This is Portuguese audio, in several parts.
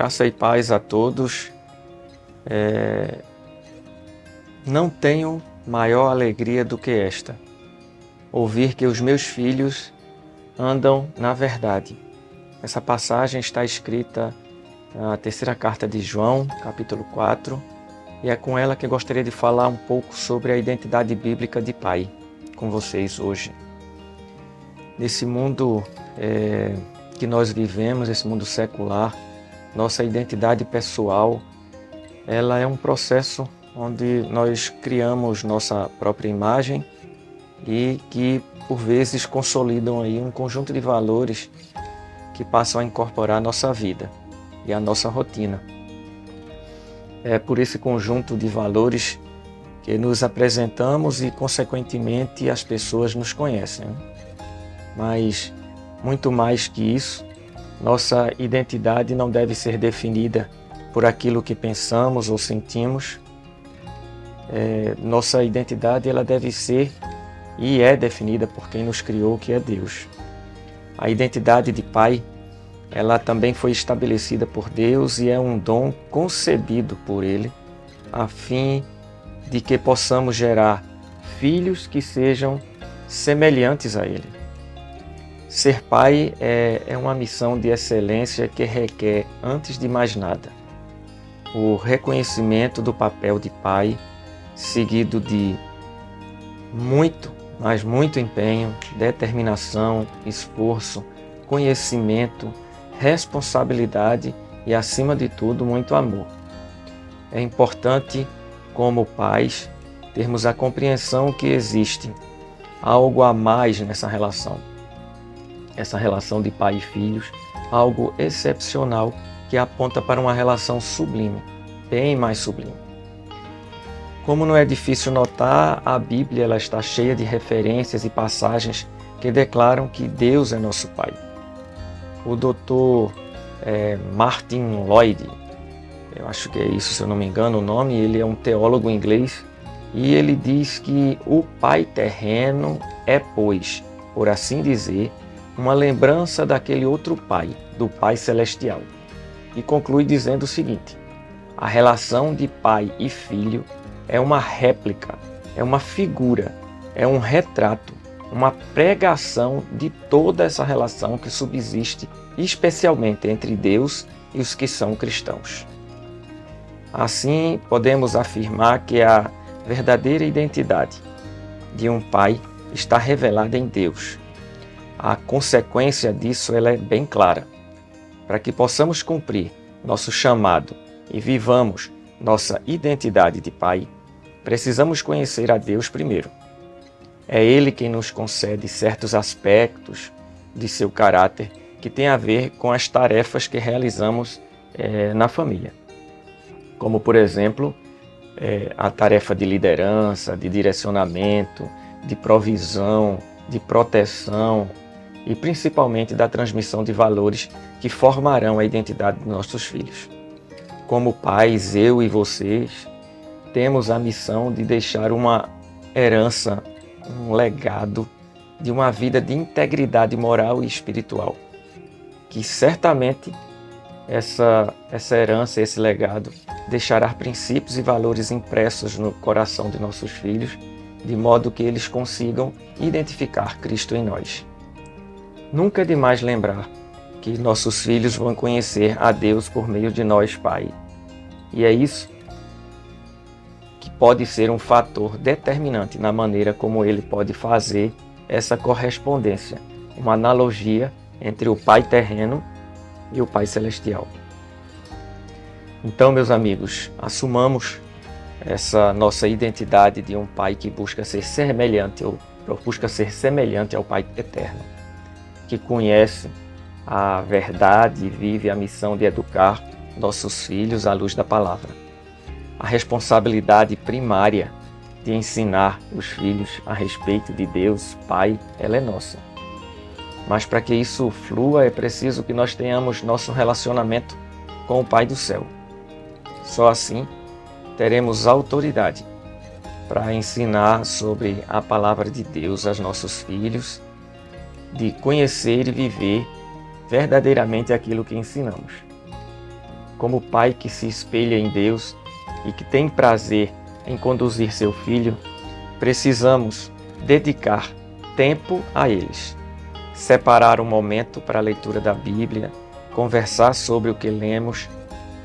Graça e paz a todos. Não tenho maior alegria do que esta, ouvir que os meus filhos andam na verdade. Essa passagem está escrita na terceira carta de João, capítulo 4, e é com ela que eu gostaria de falar um pouco sobre a identidade bíblica de pai com vocês hoje. Nesse mundo que nós vivemos, esse mundo secular, nossa identidade pessoal, ela é um processo onde nós criamos nossa própria imagem e que, por vezes, consolidam aí um conjunto de valores que passam a incorporar a nossa vida e a nossa rotina. É por esse conjunto de valores que nos apresentamos e, consequentemente, as pessoas nos conhecem. Mas, muito mais que isso, nossa identidade não deve ser definida por aquilo que pensamos ou sentimos. Nossa identidade ela deve ser e é definida por quem nos criou, que é Deus. A identidade de pai, ela também foi estabelecida por Deus e é um dom concebido por Ele, a fim de que possamos gerar filhos que sejam semelhantes a Ele. Ser pai é uma missão de excelência que requer, antes de mais nada, o reconhecimento do papel de pai, seguido de muito, mas muito empenho, determinação, esforço, conhecimento, responsabilidade e, acima de tudo, muito amor. É importante, como pais, termos a compreensão que existe algo a mais nessa relação. Essa relação de pai e filhos, algo excepcional que aponta para uma relação sublime, bem mais sublime. Como não é difícil notar, a Bíblia ela está cheia de referências e passagens que declaram que Deus é nosso Pai. O Dr. Martin Lloyd, eu acho que é isso, se eu não me engano o nome, ele é um teólogo inglês e ele diz que o Pai terreno é, pois, por assim dizer, uma lembrança daquele outro Pai, do Pai celestial. E conclui dizendo o seguinte: a relação de pai e filho é uma réplica, é uma figura, é um retrato, uma pregação de toda essa relação que subsiste especialmente entre Deus e os que são cristãos. Assim, podemos afirmar que a verdadeira identidade de um pai está revelada em Deus. A consequência disso ela é bem clara. Para que possamos cumprir nosso chamado e vivamos nossa identidade de pai, precisamos conhecer a Deus primeiro. É Ele quem nos concede certos aspectos de seu caráter que tem a ver com as tarefas que realizamos na família. Como, por exemplo, a tarefa de liderança, de direcionamento, de provisão, de proteção e principalmente da transmissão de valores que formarão a identidade dos nossos filhos. Como pais, eu e vocês, temos a missão de deixar uma herança, um legado de uma vida de integridade moral e espiritual, que certamente essa herança, esse legado, deixará princípios e valores impressos no coração de nossos filhos, de modo que eles consigam identificar Cristo em nós. Nunca é demais lembrar que nossos filhos vão conhecer a Deus por meio de nós, Pai. E é isso que pode ser um fator determinante na maneira como Ele pode fazer essa correspondência, uma analogia entre o Pai terreno e o Pai celestial. Então, meus amigos, assumamos essa nossa identidade de um Pai que busca ser semelhante ao Pai eterno, que conhece a verdade e vive a missão de educar nossos filhos à luz da palavra. A responsabilidade primária de ensinar os filhos a respeito de Deus, Pai, ela é nossa. Mas para que isso flua, é preciso que nós tenhamos nosso relacionamento com o Pai do céu. Só assim teremos autoridade para ensinar sobre a palavra de Deus aos nossos filhos, de conhecer e viver verdadeiramente aquilo que ensinamos. como pai que se espelha em Deus e que tem prazer em conduzir seu filho, precisamos dedicar tempo a eles, separar um momento para a leitura da Bíblia, conversar sobre o que lemos,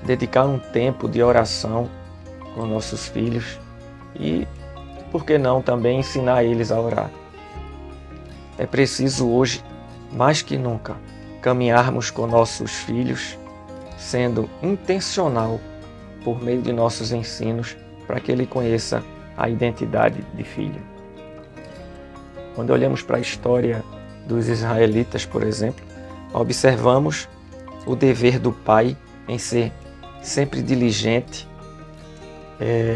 dedicar um tempo de oração com nossos filhos e, por que não, também ensinar eles a orar. É preciso hoje, mais que nunca, caminharmos com nossos filhos, sendo intencional por meio de nossos ensinos, para que ele conheça a identidade de filho. Quando olhamos para a história dos israelitas, por exemplo, observamos o dever do pai em ser sempre diligente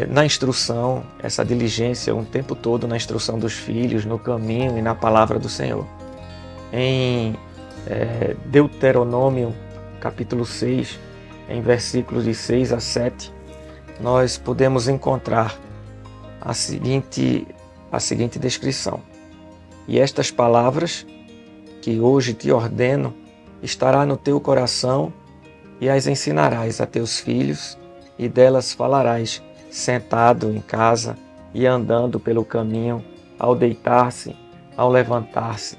na instrução, essa diligência um tempo todo na instrução dos filhos, no caminho e na palavra do Senhor. Em Deuteronômio, capítulo 6, em versículos de 6 a 7, nós podemos encontrar a seguinte descrição. E estas palavras que hoje te ordeno estará no teu coração e as ensinarás a teus filhos e delas falarás sentado em casa e andando pelo caminho, ao deitar-se, ao levantar-se.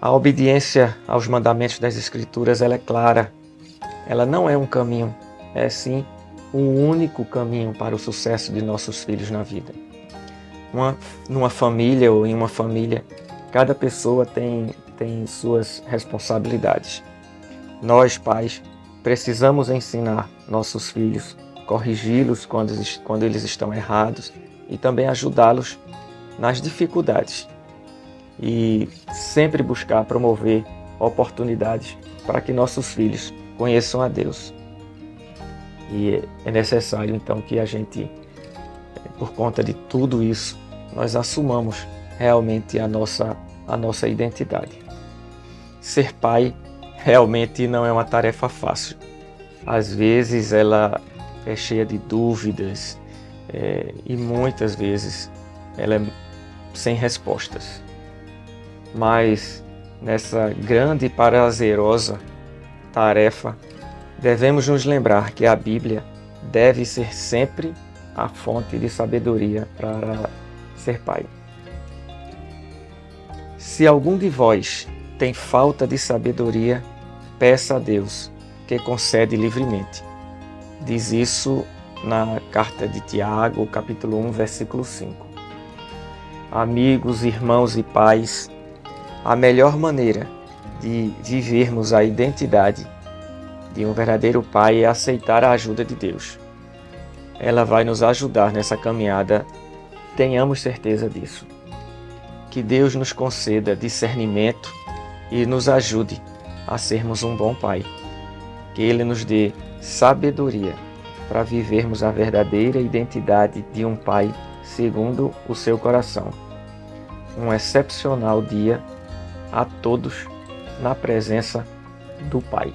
A obediência aos mandamentos das Escrituras ela é clara. Ela não é um caminho, é sim o único caminho para o sucesso de nossos filhos na vida. Numa família ou em uma família, cada pessoa tem suas responsabilidades. Nós, pais, precisamos ensinar nossos filhos, corrigi-los quando eles estão errados e também ajudá-los nas dificuldades. E sempre buscar promover oportunidades para que nossos filhos conheçam a Deus. E é necessário então que a gente, por conta de tudo isso, nós assumamos realmente a nossa identidade. Ser pai realmente não é uma tarefa fácil. Às vezes ela é cheia de dúvidas e muitas vezes ela é sem respostas. Mas nessa grande e prazerosa tarefa, devemos nos lembrar que a Bíblia deve ser sempre a fonte de sabedoria para ser pai. Se algum de vós tem falta de sabedoria, peça a Deus, que concede livremente. Diz isso na carta de Tiago, capítulo 1, versículo 5. Amigos, irmãos e pais, a melhor maneira de vivermos a identidade de um verdadeiro pai é aceitar a ajuda de Deus. Ela vai nos ajudar nessa caminhada, tenhamos certeza disso. Que Deus nos conceda discernimento e nos ajude a sermos um bom pai. Que Ele nos dê sabedoria para vivermos a verdadeira identidade de um pai segundo o seu coração. Um excepcional dia a todos na presença do Pai.